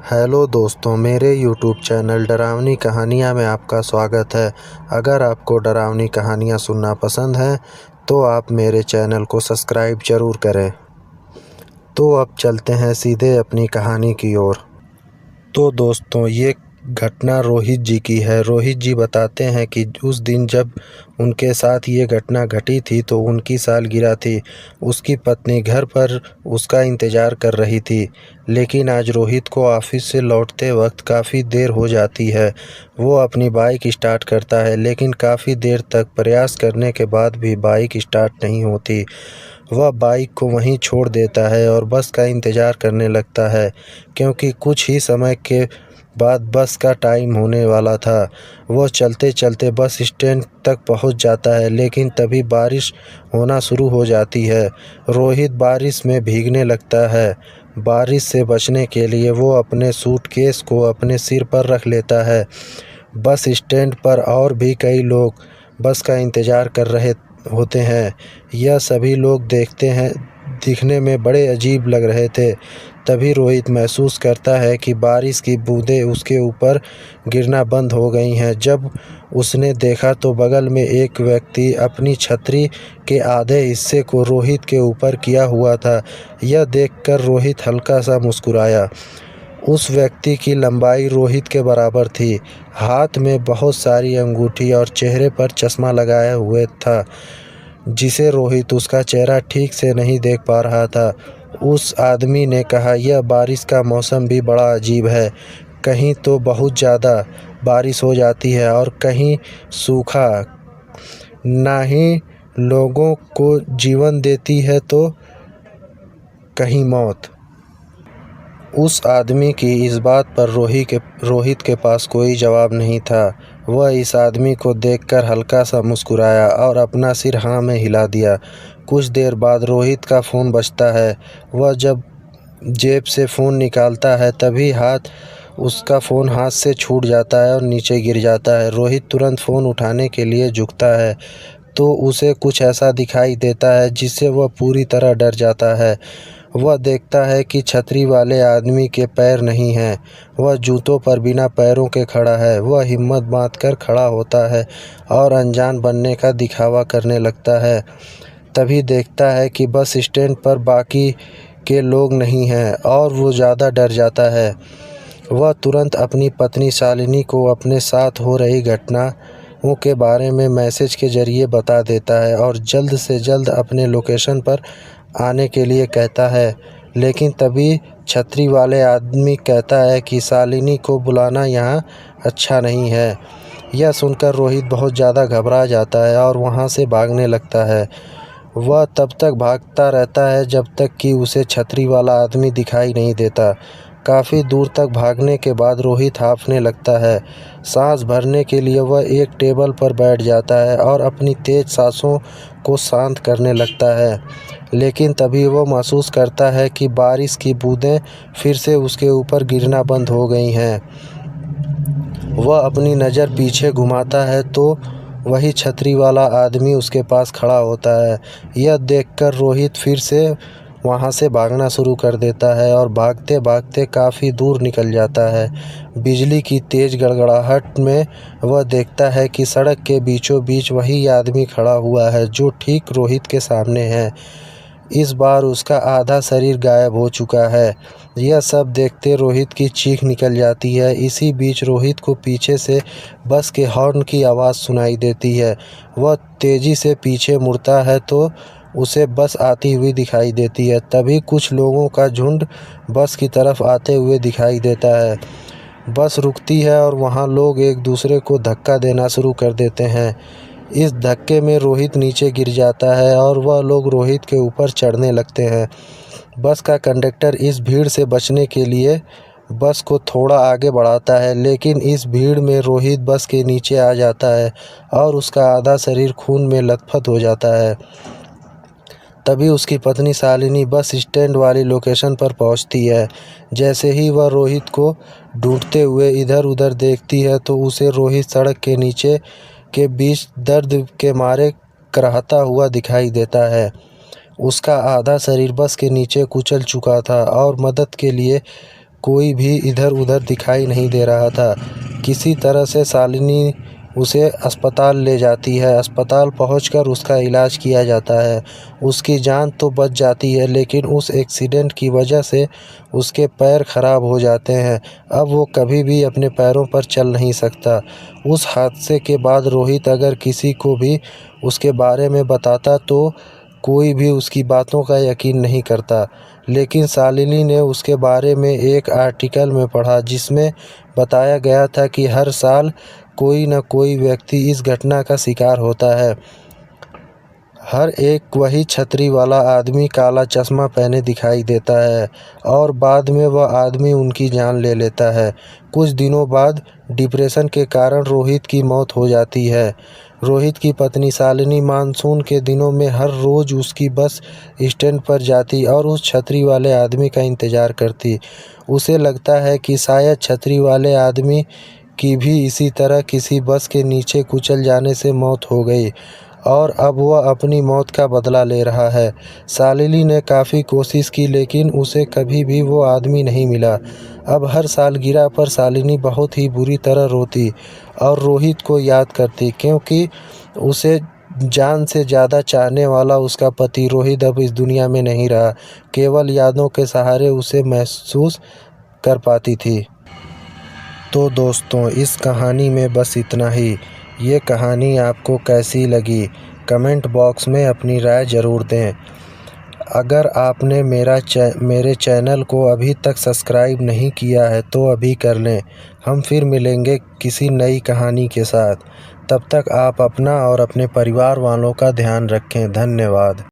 Hello दोस्तों, मेरे YouTube channel डरावनी कहानियाँ में आपका स्वागत है। अगर आपको डरावनी कहानियाँ सुनना पसंद है तो आप मेरे चैनल को सब्सक्राइब ज़रूर करें। तो अब चलते हैं सीधे अपनी कहानी की ओर। तो दोस्तों, ये घटना रोहित जी की है। रोहित जी बताते हैं कि उस दिन जब उनके साथ ये घटना घटी थी तो उनकी सालगिरह थी। उसकी पत्नी घर पर उसका इंतज़ार कर रही थी, लेकिन आज रोहित को ऑफिस से लौटते वक्त काफ़ी देर हो जाती है। वो अपनी बाइक स्टार्ट करता है, लेकिन काफ़ी देर तक प्रयास करने के बाद भी बाइक स्टार्ट नहीं होती। वह बाइक को वहीं छोड़ देता है और बस का इंतज़ार करने लगता है, क्योंकि कुछ ही समय के बाद बस का टाइम होने वाला था। वह चलते चलते बस स्टैंड तक पहुंच जाता है, लेकिन तभी बारिश होना शुरू हो जाती है। रोहित बारिश में भीगने लगता है। बारिश से बचने के लिए वो अपने सूटकेस को अपने सिर पर रख लेता है। बस स्टैंड पर और भी कई लोग बस का इंतज़ार कर रहे होते हैं। यह सभी लोग दिखने में बड़े अजीब लग रहे थे। तभी रोहित महसूस करता है कि बारिश की बूंदें उसके ऊपर गिरना बंद हो गई हैं। जब उसने देखा तो बगल में एक व्यक्ति अपनी छतरी के आधे हिस्से को रोहित के ऊपर किया हुआ था। यह देखकर रोहित हल्का सा मुस्कुराया। उस व्यक्ति की लंबाई रोहित के बराबर थी, हाथ में बहुत सारी अंगूठी और चेहरे पर चश्मा लगाए हुए था, जिसे रोहित उसका चेहरा ठीक से नहीं देख पा रहा था। उस आदमी ने कहा, यह बारिश का मौसम भी बड़ा अजीब है। कहीं तो बहुत ज़्यादा बारिश हो जाती है और कहीं सूखा। ना ही लोगों को जीवन देती है तो कहीं मौत। उस आदमी की इस बात पर रोहित के पास कोई जवाब नहीं था। वह इस आदमी को देखकर हल्का सा मुस्कुराया और अपना सिर हाँ में हिला दिया। कुछ देर बाद रोहित का फ़ोन बजता है। वह जब जेब से फ़ोन निकालता है तभी उसका फ़ोन हाथ से छूट जाता है और नीचे गिर जाता है। रोहित तुरंत फ़ोन उठाने के लिए झुकता है तो उसे कुछ ऐसा दिखाई देता है जिससे वह पूरी तरह डर जाता है। वह देखता है कि छतरी वाले आदमी के पैर नहीं हैं। वह जूतों पर बिना पैरों के खड़ा है। वह हिम्मत बांधकर खड़ा होता है और अनजान बनने का दिखावा करने लगता है। तभी देखता है कि बस स्टैंड पर बाकी के लोग नहीं हैं और वो ज़्यादा डर जाता है। वह तुरंत अपनी पत्नी शालिनी को अपने साथ हो रही घटनाओं के बारे में मैसेज के ज़रिए बता देता है और जल्द से जल्द अपने लोकेशन पर आने के लिए कहता है। लेकिन तभी छतरी वाले आदमी कहता है कि शालिनी को बुलाना यहाँ अच्छा नहीं है। यह सुनकर रोहित बहुत ज़्यादा घबरा जाता है और वहाँ से भागने लगता है। वह तब तक भागता रहता है जब तक कि उसे छतरी वाला आदमी दिखाई नहीं देता। काफ़ी दूर तक भागने के बाद रोहित हांफने लगता है। सांस भरने के लिए वह एक टेबल पर बैठ जाता है और अपनी तेज़ सांसों को शांत करने लगता है। लेकिन तभी वो महसूस करता है कि बारिश की बूंदें फिर से उसके ऊपर गिरना बंद हो गई हैं। वह अपनी नज़र पीछे घुमाता है तो वही छतरी वाला आदमी उसके पास खड़ा होता है। यह देखकर रोहित फिर से वहाँ से भागना शुरू कर देता है और भागते भागते काफ़ी दूर निकल जाता है। बिजली की तेज़ गड़गड़ाहट में वह देखता है कि सड़क के बीचों बीच वही आदमी खड़ा हुआ है जो ठीक रोहित के सामने है। इस बार उसका आधा शरीर गायब हो चुका है। यह सब देखते रोहित की चीख निकल जाती है। इसी बीच रोहित को पीछे से बस के हॉर्न की आवाज़ सुनाई देती है। वह तेज़ी से पीछे मुड़ता है तो उसे बस आती हुई दिखाई देती है। तभी कुछ लोगों का झुंड बस की तरफ आते हुए दिखाई देता है। बस रुकती है और वहाँ लोग एक दूसरे को धक्का देना शुरू कर देते हैं। इस धक्के में रोहित नीचे गिर जाता है और वह लोग रोहित के ऊपर चढ़ने लगते हैं। बस का कंडक्टर इस भीड़ से बचने के लिए बस को थोड़ा आगे बढ़ाता है, लेकिन इस भीड़ में रोहित बस के नीचे आ जाता है और उसका आधा शरीर खून में लथपथ हो जाता है। तभी उसकी पत्नी शालिनी बस स्टैंड वाली लोकेशन पर पहुंचती है। जैसे ही वह रोहित को ढूंढते हुए इधर उधर देखती है तो उसे रोहित सड़क के नीचे के बीच दर्द के मारे कराहता हुआ दिखाई देता है। उसका आधा शरीर बस के नीचे कुचल चुका था और मदद के लिए कोई भी इधर उधर दिखाई नहीं दे रहा था। किसी तरह से शालिनी उसे अस्पताल ले जाती है। अस्पताल पहुंचकर उसका इलाज किया जाता है। उसकी जान तो बच जाती है, लेकिन उस एक्सीडेंट की वजह से उसके पैर खराब हो जाते हैं। अब वो कभी भी अपने पैरों पर चल नहीं सकता। उस हादसे के बाद रोहित अगर किसी को भी उसके बारे में बताता तो कोई भी उसकी बातों का यकीन नहीं करता। लेकिन शालिनी ने उसके बारे में एक आर्टिकल में पढ़ा, जिसमें बताया गया था कि हर साल कोई न कोई व्यक्ति इस घटना का शिकार होता है। हर एक वही छतरी वाला आदमी काला चश्मा पहने दिखाई देता है और बाद में वह आदमी उनकी जान ले लेता है। कुछ दिनों बाद डिप्रेशन के कारण रोहित की मौत हो जाती है। रोहित की पत्नी शालिनी मानसून के दिनों में हर रोज़ उसकी बस स्टैंड पर जाती और उस छतरी वाले आदमी का इंतज़ार करती। उसे लगता है कि शायद छतरी वाले आदमी की भी इसी तरह किसी बस के नीचे कुचल जाने से मौत हो गई और अब वह अपनी मौत का बदला ले रहा है। शालिनी ने काफ़ी कोशिश की, लेकिन उसे कभी भी वो आदमी नहीं मिला। अब हर सालगिरह पर शालिनी बहुत ही बुरी तरह रोती और रोहित को याद करती, क्योंकि उसे जान से ज़्यादा चाहने वाला उसका पति रोहित अब इस दुनिया में नहीं रहा। केवल यादों के सहारे उसे महसूस कर पाती थी। तो दोस्तों, इस कहानी में बस इतना ही। ये कहानी आपको कैसी लगी, कमेंट बॉक्स में अपनी राय ज़रूर दें। अगर आपने मेरे चैनल को अभी तक सब्सक्राइब नहीं किया है तो अभी कर लें। हम फिर मिलेंगे किसी नई कहानी के साथ। तब तक आप अपना और अपने परिवार वालों का ध्यान रखें। धन्यवाद।